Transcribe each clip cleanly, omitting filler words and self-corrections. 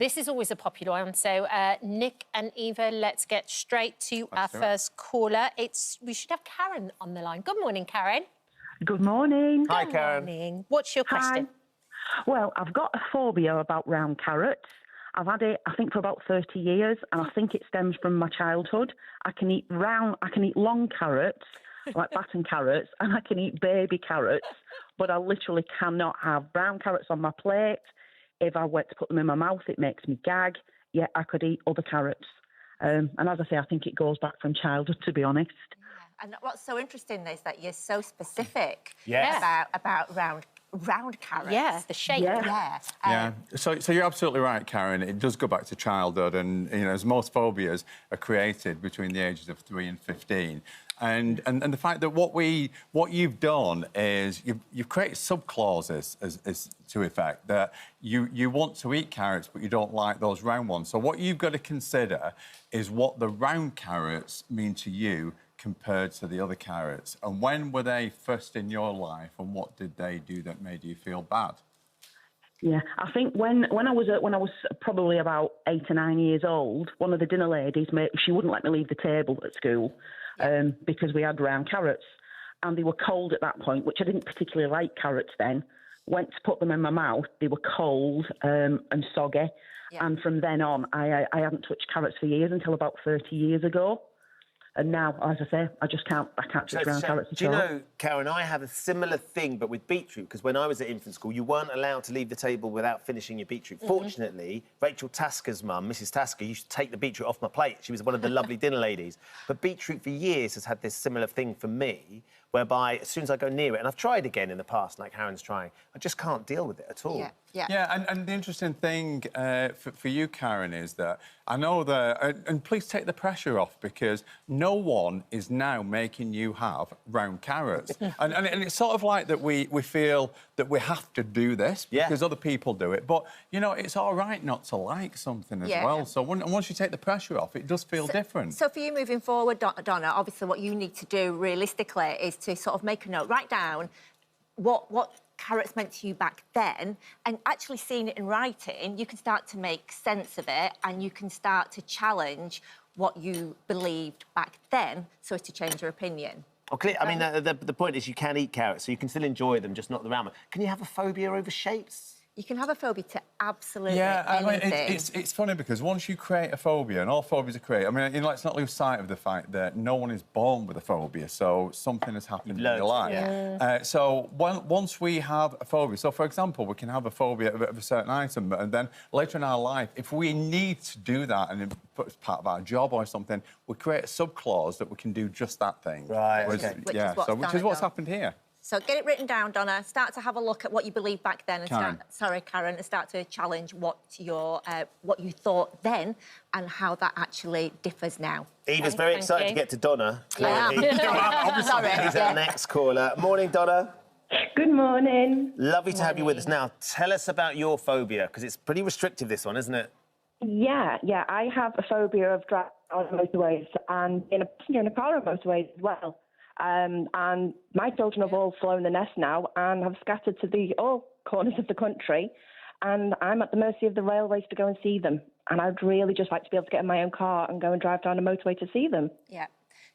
This is always a popular one. So, Nik and Eva, let's get straight to our first caller. We should have Karen on the line. Good morning, Karen. Good morning. Hi, Karen. Good morning. What's your question? Hi. Well, I've got a phobia about round carrots. I've had it, I think, for about 30 years, and I think it stems from my childhood. I can eat long carrots, like batten carrots, and I can eat baby carrots, but I literally cannot have brown carrots on my plate. If I went to put them in my mouth, it makes me gag. Yeah, I could eat other carrots. And as I say, I think it goes back from childhood, to be honest. Yeah. And what's so interesting is that you're so specific about round carrots. Yeah, the shape. Yeah. So you're absolutely right, Karen. It does go back to childhood, and as most phobias are created between the ages of 3 and 15. And the fact that what you've done is you've created subclauses as to effect that you want to eat carrots, but you don't like those round ones. So what you've got to consider is what the round carrots mean to you compared to the other carrots. And when were they first in your life, and what did they do that made you feel bad? Yeah, I think when I was probably about 8 or 9 years old, one of the dinner ladies, she wouldn't let me leave the table at school because we had round carrots, and they were cold at that point, which I didn't particularly like carrots then. Went to put them in my mouth, they were cold and soggy, and from then on, I hadn't touched carrots for years until about 30 years ago. And now, as I say, I can't touch round carrots at all. Do you know, Karen, I have a similar thing, but with beetroot, because when I was at infant school, you weren't allowed to leave the table without finishing your beetroot. Fortunately, Rachel Tasker's mum, Mrs Tasker, used to take the beetroot off my plate. She was one of the lovely dinner ladies. But beetroot for years has had this similar thing for me, whereby as soon as I go near it, and I've tried again in the past, like Karen's trying, I just can't deal with it at all. Yeah, and the interesting thing for you, Karen, is that I know that... And please take the pressure off, because no one is now making you have round carrots. and it's sort of like that we feel that we have to do this because other people do it. But, it's all right not to like something as well. So once you take the pressure off, it does feel different. So for you moving forward, Donna, obviously what you need to do realistically is to sort of make a note, write down what carrots meant to you back then, and actually seeing it in writing, you can start to make sense of it, and you can start to challenge what you believed back then so as to change your opinion. Okay, I mean, the point is you can eat carrots, so you can still enjoy them, just not the round one. Can you have a phobia over shapes? You can have a phobia to absolutely anything. anything. It's funny because once you create a phobia, and all phobias are created, I mean, let's not lose sight of the fact that no one is born with a phobia, so something has happened in your life. So once we have a phobia, so for example, we can have a phobia of a certain item, and then later in our life, if we need to do that, and it's part of our job or something, we create a subclause that we can do just that thing. Right, Which is what's happened here. So get it written down, Donna. Start to have a look at what you believed back then, and Karen, and start to challenge what you thought then and how that actually differs now. Eva's very excited to get to Donna. Sorry. He's our next caller. Morning, Donna. Good morning. Lovely to have you with us. Now, tell us about your phobia, because it's pretty restrictive, this one, isn't it? Yeah. I have a phobia of driving on motorways and being a passenger in a car on motorways as well. And my children have all flown the nest now and have scattered to all corners of the country, and I'm at the mercy of the railways to go and see them. And I'd really just like to be able to get in my own car and go and drive down a motorway to see them. Yeah.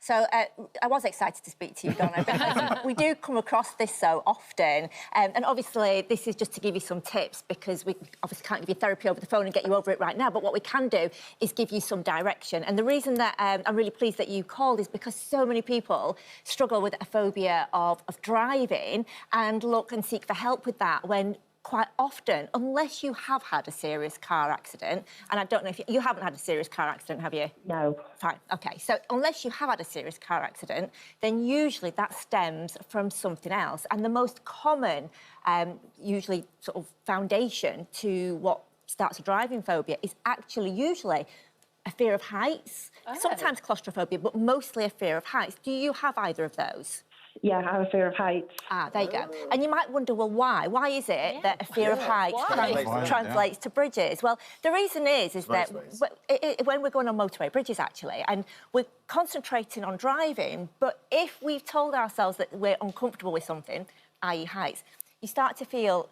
So I was excited to speak to you, Donna, because we do come across this so often. And obviously, this is just to give you some tips, because we obviously can't give you therapy over the phone and get you over it right now. But what we can do is give you some direction. And the reason that I'm really pleased that you called is because so many people struggle with a phobia of driving and look and seek for help with that when quite often, unless you have had a serious car accident, and I don't know if you haven't had a serious car accident, have you? No. Fine, OK. So unless you have had a serious car accident, then usually that stems from something else. And the most common, usually sort of foundation to what starts a driving phobia is actually usually a fear of heights, sometimes claustrophobia, but mostly a fear of heights. Do you have either of those? Yeah, I have a fear of heights. Ah, there you go. And you might wonder, well, why? Why is it that a fear of heights translates to bridges? Well, the reason is that when we're going on motorway bridges, actually, and we're concentrating on driving, but if we've told ourselves that we're uncomfortable with something, i.e. heights, you start to feel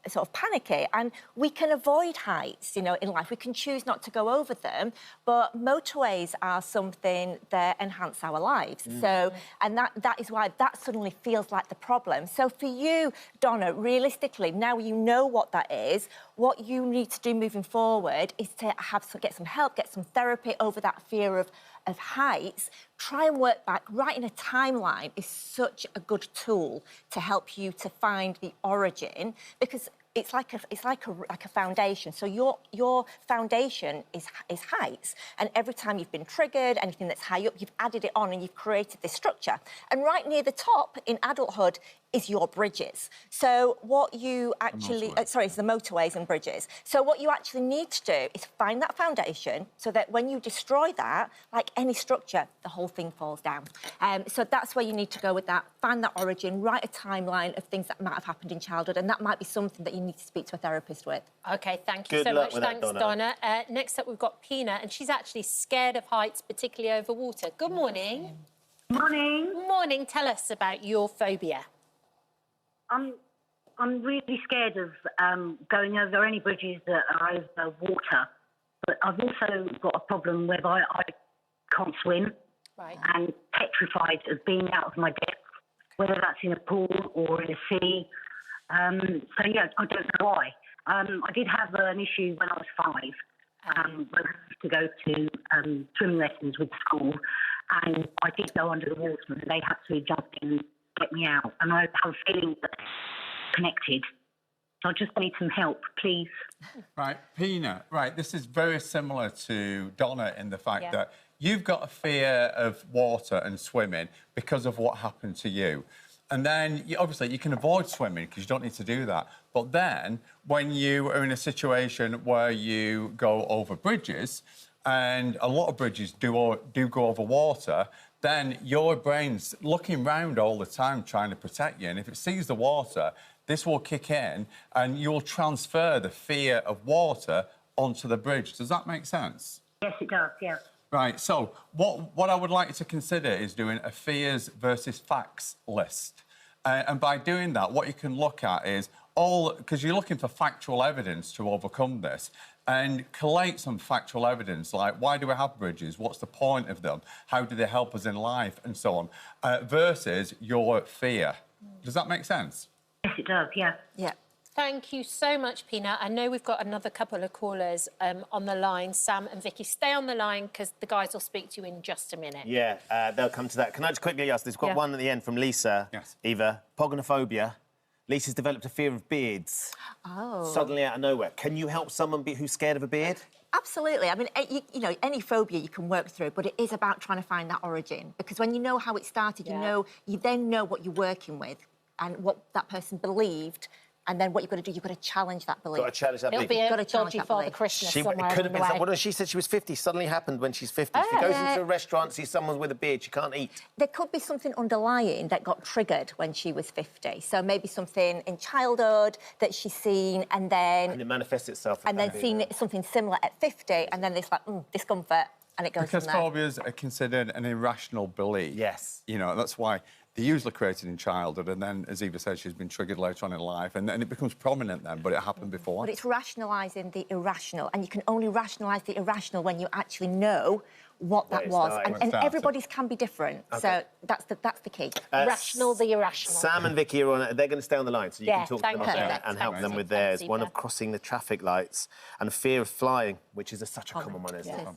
sort of panicky. And we can avoid heights, you know, in life. We can choose not to go over them, but motorways are something that enhance our lives. So, and that is why that suddenly feels like the problem. So for you, Donna, realistically, now you know what that is, what you need to do moving forward is to get some help, get some therapy over that fear of heights. Try and work back. Writing a timeline is such a good tool to help you to find the origin, because it's like a foundation. So your foundation is heights, and every time you've been triggered, anything that's high up, you've added it on and you've created this structure. And right near the top in adulthood is your bridges. So what you actually, it's the motorways and bridges. So what you actually need to do is find that foundation so that when you destroy that, like any structure, the whole thing falls down. So that's where you need to go with that. Find that origin, write a timeline of things that might have happened in childhood, and that might be something that you need to speak to a therapist with. OK, thank you so much. Thanks, Donna. Next up, we've got Pina, and she's actually scared of heights, particularly over water. Good morning. Morning. Morning. Tell us about your phobia. I'm really scared of going over any bridges that are over water, but I've also got a problem whereby I can't swim, and petrified of being out of my depth, whether that's in a pool or in a sea. So yeah, I don't know why. I did have an issue when I was 5. I had to go to swimming lessons with school, and I did go under the water, and they had to jump in and get me out, and I have a feeling that connected. So I just need some help, please. Right, Pina, right, this is very similar to Donna in the fact that you've got a fear of water and swimming because of what happened to you. And then, obviously, you can avoid swimming because you don't need to do that. But then, when you are in a situation where you go over bridges, and a lot of bridges do go over water, then your brain's looking round all the time trying to protect you. And if it sees the water, this will kick in and you'll transfer the fear of water onto the bridge. Does that make sense? Yes, it does, yeah. Right, so what I would like you to consider is doing a fears versus facts list. And by doing that, what you can look at is because you're looking for factual evidence to overcome this, and collate some factual evidence, like why do we have bridges? What's the point of them? How do they help us in life? And so on, versus your fear. Does that make sense? Yes, it does, yeah. Yeah. Thank you so much, Pina. I know we've got another couple of callers on the line. Sam and Vicky, stay on the line because the guys will speak to you in just a minute. Yeah, they'll come to that. Can I just quickly ask, there's got one at the end from Lisa. Yes. Eva, pogonophobia. Lisa's developed a fear of beards. Oh. Suddenly out of nowhere. Can you help someone who's scared of a beard? Absolutely. I mean, you know, any phobia you can work through, but it is about trying to find that origin. Because when you know how it started, you then know what you're working with and what that person believed. And then what you've got to do, you've got to challenge that belief. Got to challenge that It'll belief. be a dodgy Father Christmas somewhere It could have been. along the way. What she said she was 50. Suddenly happened when she's 50. If she goes into a restaurant, sees someone with a beard, she can't eat. There could be something underlying that got triggered when she was 50. So maybe something in childhood that she's seen, and then... And it manifests itself. And then seen something similar at 50, and then it's like, discomfort, and it goes Because from there. phobias are considered an irrational belief. Yes. You know, that's why they're usually created in childhood, and then, as Eva said, she's been triggered later on in life, and it becomes prominent then, but it happened before. But it's rationalising the irrational, and you can only rationalise the irrational when you actually know what that was. And everybody's can be different, so that's the key. Rational the irrational. Sam and Vicky are on. They're going to stay on the line, so you can talk to them and help Thanks, them with theirs. One of crossing the traffic lights and a fear of flying, which is such a common one, isn't it?